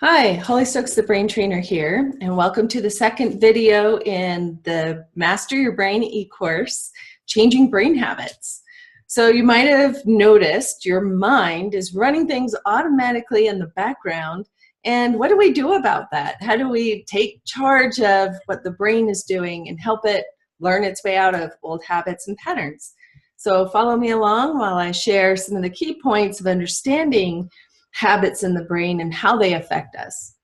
Hi, Holly Stokes, the Brain Trainer here, and welcome to the second video in the Master Your Brain e-course, Changing Brain Habits. So you might have noticed your mind is running things automatically in the background, and what do we do about that? How do we take charge of what the brain is doing and help it learn its way out of old habits and patterns? So follow me along while I share some of the key points of understanding habits in the brain and how they affect us.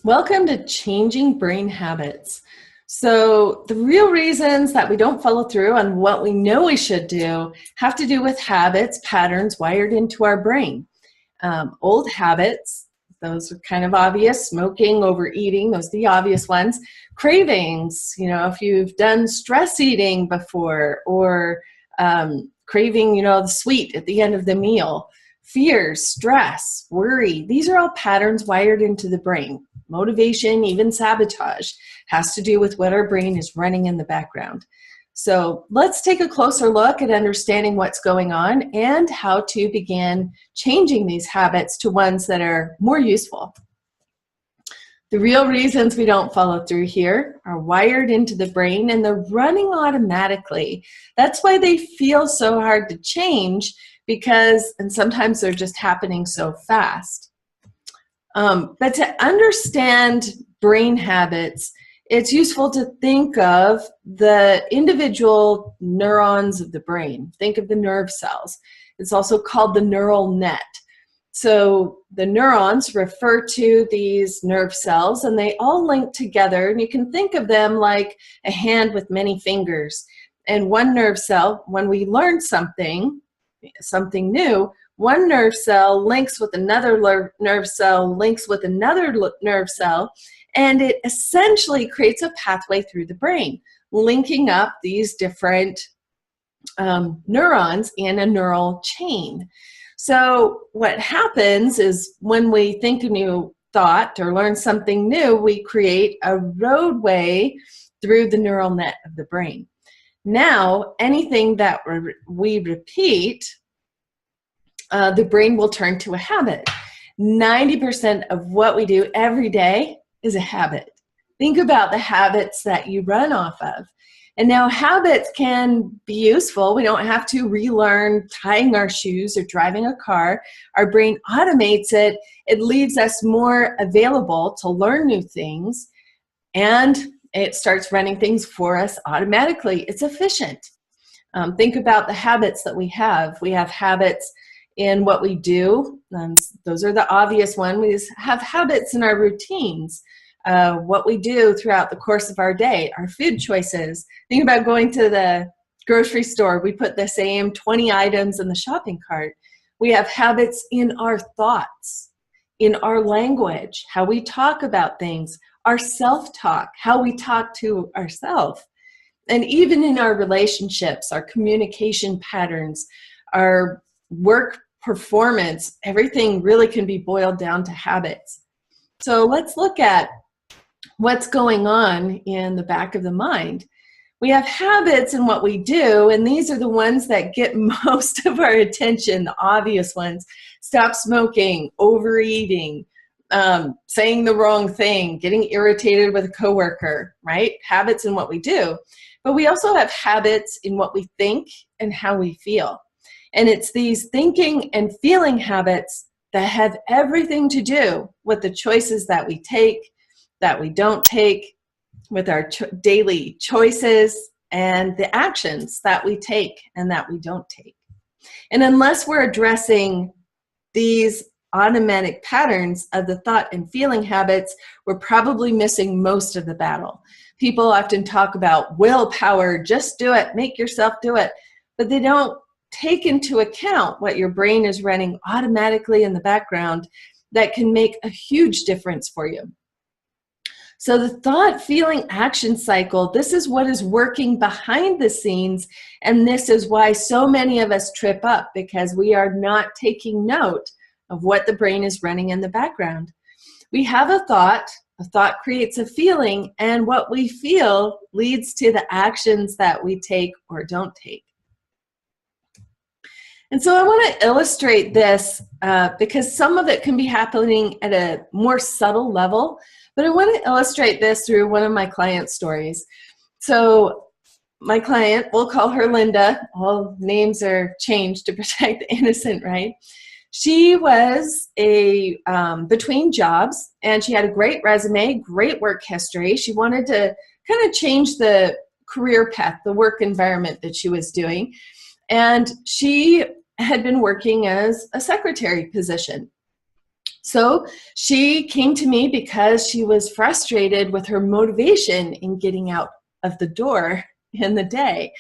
Welcome to Changing Brain Habits. So the real reasons that we don't follow through on what we know we should do have to do with habits, patterns wired into our brain. Old habits, those are kind of obvious: smoking, overeating, those are the obvious ones. Cravings, if you've done stress eating before, or craving, the sweet at the end of the meal. Fears, stress, worry, these are all patterns wired into the brain. Motivation, even sabotage, has to do with what our brain is running in the background. So let's take a closer look at understanding what's going on and how to begin changing these habits to ones that are more useful. The real reasons we don't follow through here are wired into the brain, and they're running automatically. That's why they feel so hard to change, and sometimes they're just happening so fast. But to understand brain habits, it's useful to think of the individual neurons of the brain. Think of the nerve cells. It's also called the neural net. So the neurons refer to these nerve cells, and they all link together, and you can think of them like a hand with many fingers. And one nerve cell, when we learn something new, one nerve cell links with another nerve cell, links with another nerve cell, and it essentially creates a pathway through the brain, linking up these different neurons in a neural chain. So what happens is when we think a new thought or learn something new, we create a roadway through the neural net of the brain. Now, anything that we repeat, the brain will turn to a habit. 90% of what we do every day is a habit. Think about the habits that you run off of. And now habits can be useful. We don't have to relearn tying our shoes or driving a car. Our brain automates it. It leaves us more available to learn new things, and it starts running things for us automatically. It's efficient. Think about the habits that we have. We have habits in what we do. Those are the obvious ones. We have habits in our routines, what we do throughout the course of our day, our food choices. Think about going to the grocery store. We put the same 20 items in the shopping cart. We have habits in our thoughts, in our language, how we talk about things, our self-talk, how we talk to ourselves, and even in our relationships, our communication patterns, our work performance. Everything really can be boiled down to habits. So let's look at what's going on in the back of the mind. We have habits in what we do, and these are the ones that get most of our attention, the obvious ones. Stop smoking, overeating, saying the wrong thing, getting irritated with a coworker, right? Habits in what we do. But we also have habits in what we think and how we feel. And it's these thinking and feeling habits that have everything to do with the choices that we take, that we don't take, with our daily choices, and the actions that we take and that we don't take. And unless we're addressing these automatic patterns of the thought and feeling habits, we're probably missing most of the battle. People often talk about willpower, just do it, make yourself do it, but they don't take into account what your brain is running automatically in the background that can make a huge difference for you. So the thought, feeling, action cycle, this is what is working behind the scenes, and this is why so many of us trip up, because we are not taking note of what the brain is running in the background. We have a thought creates a feeling, and what we feel leads to the actions that we take or don't take. And so I want to illustrate this because some of it can be happening at a more subtle level, but I want to illustrate this through one of my client stories. So my client, we'll call her Linda. All names are changed to protect the innocent, right? She was between jobs, and she had a great resume, great work history. She wanted to kind of change the career path, the work environment that she was doing. And she had been working as a secretary position. So she came to me because she was frustrated with her motivation in getting out of the door in the day.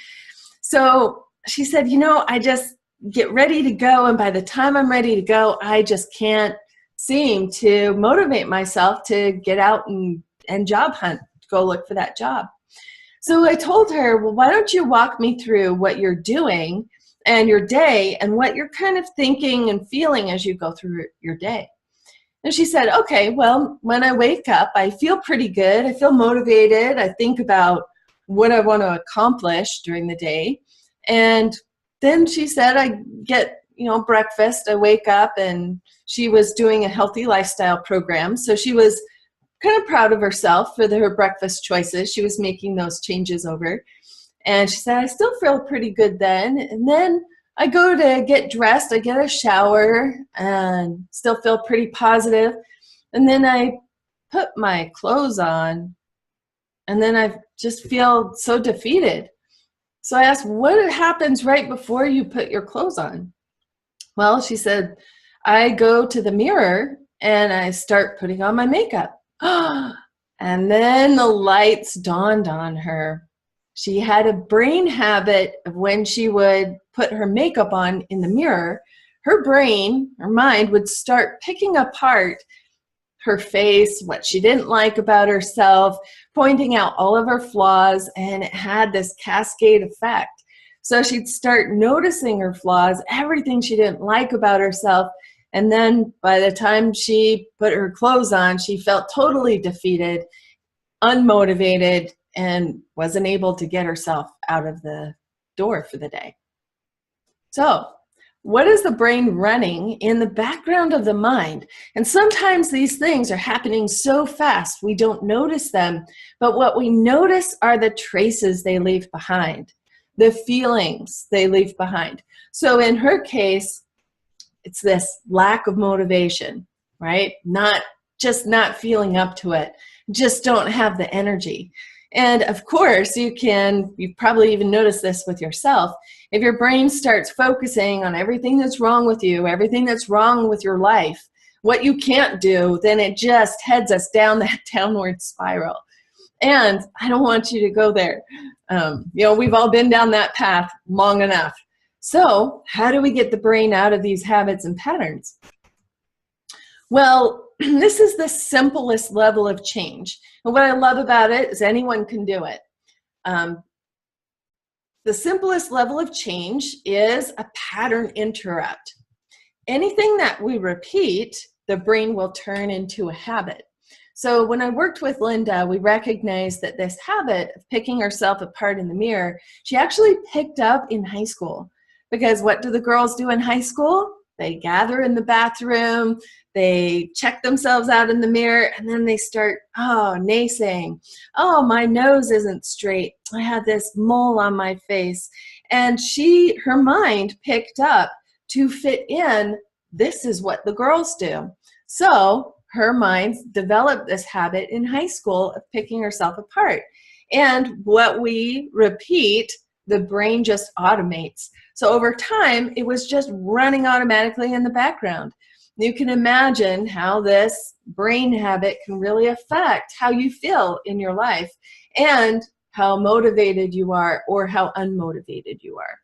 So she said, I just get ready to go, and by the time I'm ready to go, I just can't seem to motivate myself to get out and job hunt, go look for that job. So I told her, well, why don't you walk me through what you're doing and your day and what you're kind of thinking and feeling as you go through your day. And she said, okay, well, when I wake up, I feel pretty good. I feel motivated. I think about what I want to accomplish during the day. And then she said, I get, breakfast. I wake up, and she was doing a healthy lifestyle program. So she was kind of proud of herself for her breakfast choices. She was making those changes over. And she said, I still feel pretty good then. And then I go to get dressed. I get a shower and still feel pretty positive. And then I put my clothes on, and then I just feel so defeated. So I asked, what happens right before you put your clothes on? Well, she said, I go to the mirror and I start putting on my makeup. And then the lights dawned on her. She had a brain habit of when she would put her makeup on in the mirror, her brain, her mind would start picking apart her face, what she didn't like about herself, pointing out all of her flaws, and it had this cascade effect. So she'd start noticing her flaws, everything she didn't like about herself, and then by the time she put her clothes on, she felt totally defeated, unmotivated, and wasn't able to get herself out of the door for the day. So, what is the brain running in the background of the mind? And sometimes these things are happening so fast we don't notice them, but what we notice are the traces they leave behind, the feelings they leave behind. So in her case, it's this lack of motivation, right? Not feeling up to it, just don't have the energy. And of course, you've probably even noticed this with yourself. If your brain starts focusing on everything that's wrong with you, everything that's wrong with your life, what you can't do, then it just heads us down that downward spiral. And I don't want you to go there. We've all been down that path long enough. So how do we get the brain out of these habits and patterns? Well, this is the simplest level of change. And what I love about it is anyone can do it. The simplest level of change is a pattern interrupt. Anything that we repeat, the brain will turn into a habit. So when I worked with Linda, we recognized that this habit of picking herself apart in the mirror, she actually picked up in high school. Because what do the girls do in high school? They gather in the bathroom, they check themselves out in the mirror, and then they start, naysaying. Oh, my nose isn't straight. I have this mole on my face. And her mind picked up to fit in, this is what the girls do. So her mind developed this habit in high school of picking herself apart. And what we repeat, the brain just automates. So over time, it was just running automatically in the background. You can imagine how this brain habit can really affect how you feel in your life and how motivated you are or how unmotivated you are.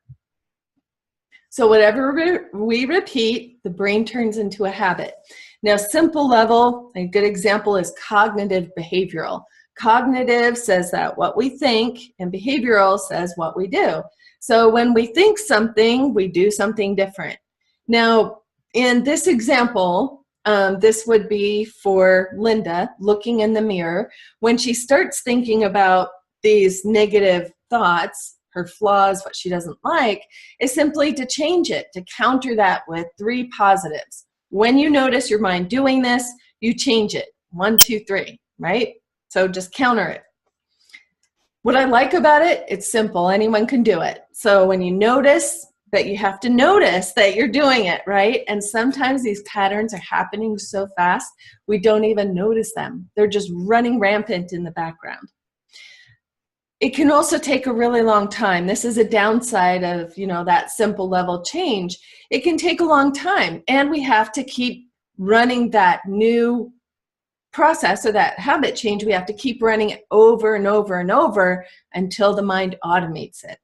So whatever we repeat, the brain turns into a habit. Now, simple level, a good example is cognitive behavioral. Cognitive says that what we think, and behavioral says what we do. So when we think something, we do something different. Now, in this example, this would be for Linda looking in the mirror. When she starts thinking about these negative thoughts, her flaws, what she doesn't like, is simply to change it, to counter that with 3 positives. When you notice your mind doing this, you change it. 1, 2, 3, right? So just counter it. What I like about it, it's simple. Anyone can do it. So when you notice that, you have to notice that you're doing it, right? And sometimes these patterns are happening so fast, we don't even notice them. They're just running rampant in the background. It can also take a really long time. This is a downside of, that simple level change. It can take a long time, and we have to keep running that new process or that habit change. We have to keep running it over and over and over until the mind automates it.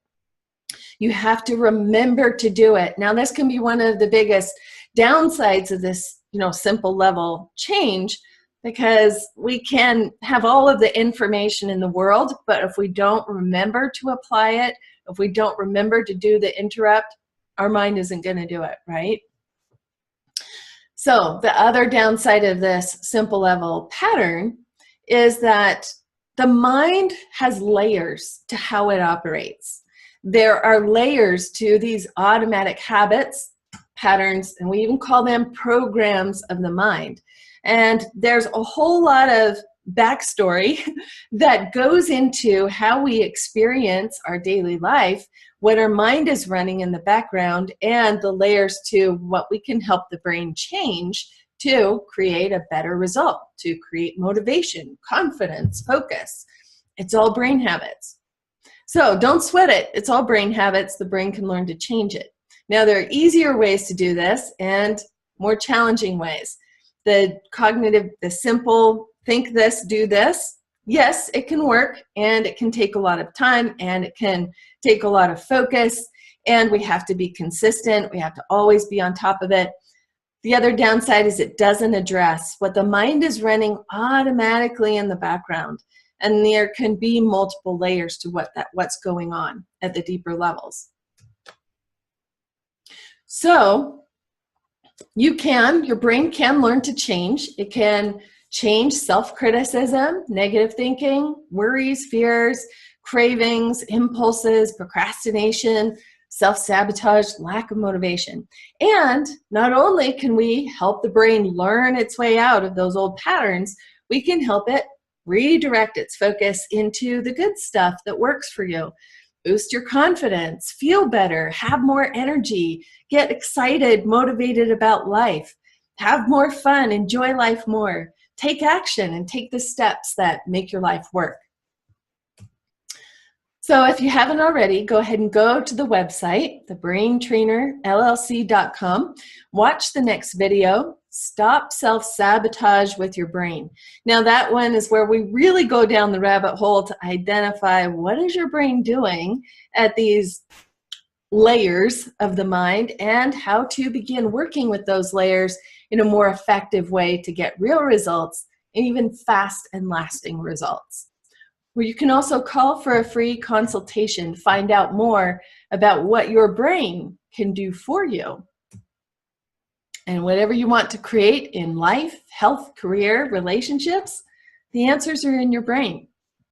You have to remember to do it. Now, this can be one of the biggest downsides of this, simple level change, because we can have all of the information in the world, but if we don't remember to apply it, if we don't remember to do the interrupt, our mind isn't going to do it, right? So the other downside of this simple level pattern is that the mind has layers to how it operates. There are layers to these automatic habits, patterns, and we even call them programs of the mind. And there's a whole lot of backstory that goes into how we experience our daily life when our mind is running in the background, and the layers to what we can help the brain change to create a better result, to create motivation, confidence, focus. It's all brain habits. So don't sweat it. It's all brain habits. The brain can learn to change it. Now, there are easier ways to do this and more challenging ways. The cognitive, the simple, think this, do this. Yes, it can work, and it can take a lot of time, and it can take a lot of focus, and we have to be consistent. We have to always be on top of it. The other downside is it doesn't address what the mind is running automatically in the background, and there can be multiple layers to what's going on at the deeper levels. So your brain can learn to change. It can change self-criticism, negative thinking, worries, fears, cravings, impulses, procrastination, self-sabotage, lack of motivation. And not only can we help the brain learn its way out of those old patterns, we can help it redirect its focus into the good stuff that works for you. Boost your confidence, feel better, have more energy, get excited, motivated about life, have more fun, enjoy life more. Take action and take the steps that make your life work. So if you haven't already, go ahead and go to the website, thebraintrainerllc.com. Watch the next video, Stop Self-Sabotage with Your Brain. Now that one is where we really go down the rabbit hole to identify what is your brain doing at these layers of the mind, and how to begin working with those layers in a more effective way to get real results, and even fast and lasting results. Where you can also call for a free consultation, find out more about what your brain can do for you. And whatever you want to create in life, health, career, relationships, the answers are in your brain.